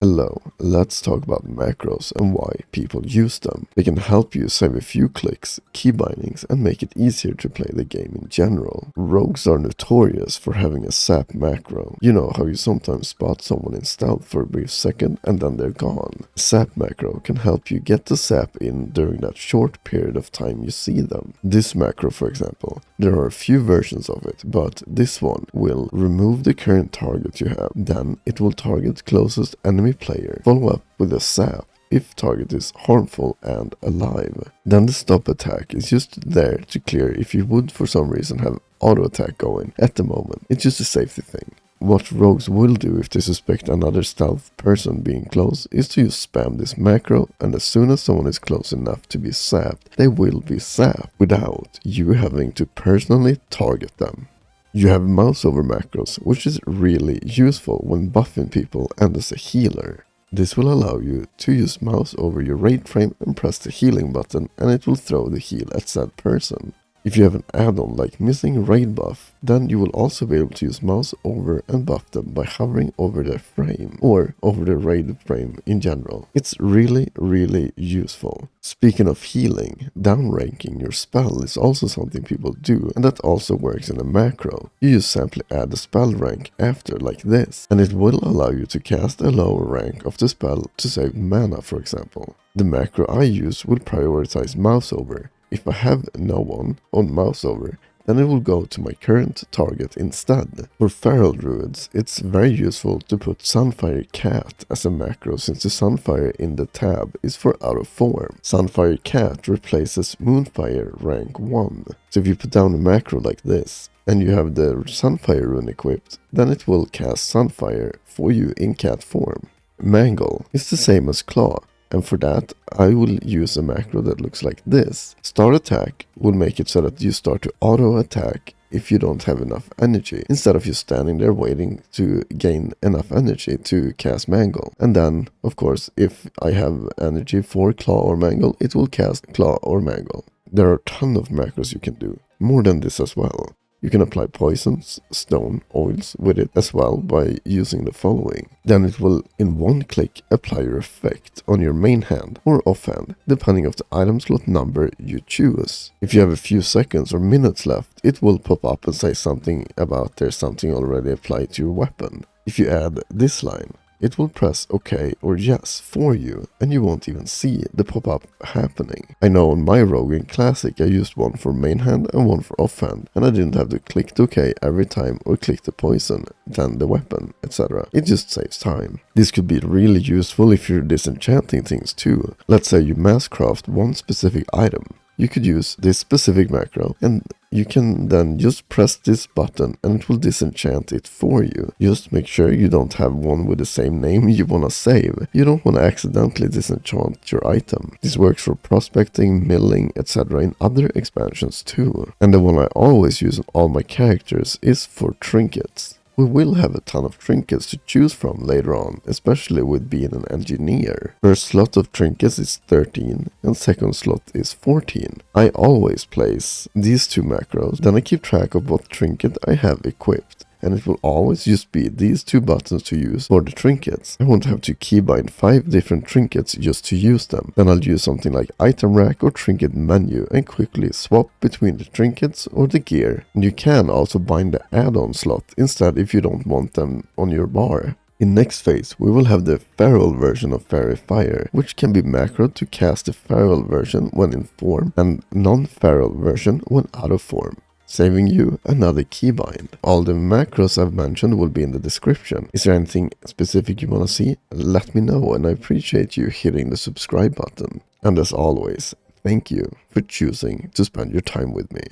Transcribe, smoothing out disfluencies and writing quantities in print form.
Hello, let's talk about macros and why people use them. They can help you save a few clicks, key bindings, and make it easier to play the game in general. Rogues are notorious for having a sap macro. You know how you sometimes spot someone in stealth for a brief second and then they're gone. Sap macro can help you get the sap in during that short period of time you see them. This macro, for example, there are a few versions of it, but this one will remove the current target you have, then it will target closest enemy player, follow up with a sap if target is harmful and alive. Then the stop attack is just there to clear if you would for some reason have auto attack going at the moment. It's just a safety thing. What rogues will do if they suspect another stealth person being close is to just spam this macro, and as soon as someone is close enough to be sapped, they will be sapped without you having to personally target them. You have Mouseover macros, which is really useful when buffing people and as a healer. This will allow you to use mouse over your raid frame and press the healing button, and it will throw the heal at said person. If you have an add-on like missing raid buff, then you will also be able to use mouse over and buff them by hovering over their frame or over the raid frame in general. It's really useful. Speaking of healing, downranking your spell is also something people do, and that also works in a macro. You just simply add a spell rank after like this, and it will allow you to cast a lower rank of the spell to save mana, for example. The macro I use will prioritize mouse over. If I have no one on Mouseover, then it will go to my current target instead. For feral druids, it's very useful to put Sunfire Cat as a macro, since the Sunfire in the tab is for out of form. Sunfire Cat replaces Moonfire rank 1. So if you put down a macro like this, and you have the Sunfire rune equipped, then it will cast Sunfire for you in cat form. Mangle is the same as Claw. And for that, I will use a macro that looks like this. Start attack will make it so that you start to auto attack if you don't have enough energy, instead of you standing there waiting to gain enough energy to cast Mangle. And then, of course, if I have energy for Claw or Mangle, it will cast Claw or Mangle. There are a ton of macros you can do, more than this as well. You can apply poisons, stone, oils with it as well by using the following. Then it will in one click apply your effect on your main hand or offhand, depending on the item slot number you choose. If you have a few seconds or minutes left, it will pop up and say something about there's something already applied to your weapon. If you add this line, it will press OK or yes for you, and you won't even see the pop-up happening. I know on my rogue in Classic I used one for main hand and one for offhand, and I didn't have to click the OK every time or click the poison, then the weapon, etc. It just saves time. This could be really useful if you're disenchanting things too. Let's say you mass craft one specific item. You could use this specific macro, and you can then just press this button and it will disenchant it for you. Just make sure you don't have one with the same name you want to save. You don't want to accidentally disenchant your item. This works for prospecting, milling, etc. in other expansions too. And the one I always use on all my characters is for trinkets. We will have a ton of trinkets to choose from later on, especially with being an engineer. First slot of trinkets is 13 and second slot is 14. I always place these two macros, then I keep track of what trinket I have equipped. And it will always just be these two buttons to use for the trinkets. I won't have to keybind 5 different trinkets just to use them. Then I'll use something like item rack or trinket menu and quickly swap between the trinkets or the gear. And you can also bind the add-on slot instead if you don't want them on your bar. In next phase, we will have the feral version of Fairy Fire, which can be macroed to cast the feral version when in form and non-feral version when out of form, saving you another keybind. All the macros I've mentioned will be in the description. Is there anything specific you want to see? Let me know, and I appreciate you hitting the subscribe button. And as always, thank you for choosing to spend your time with me.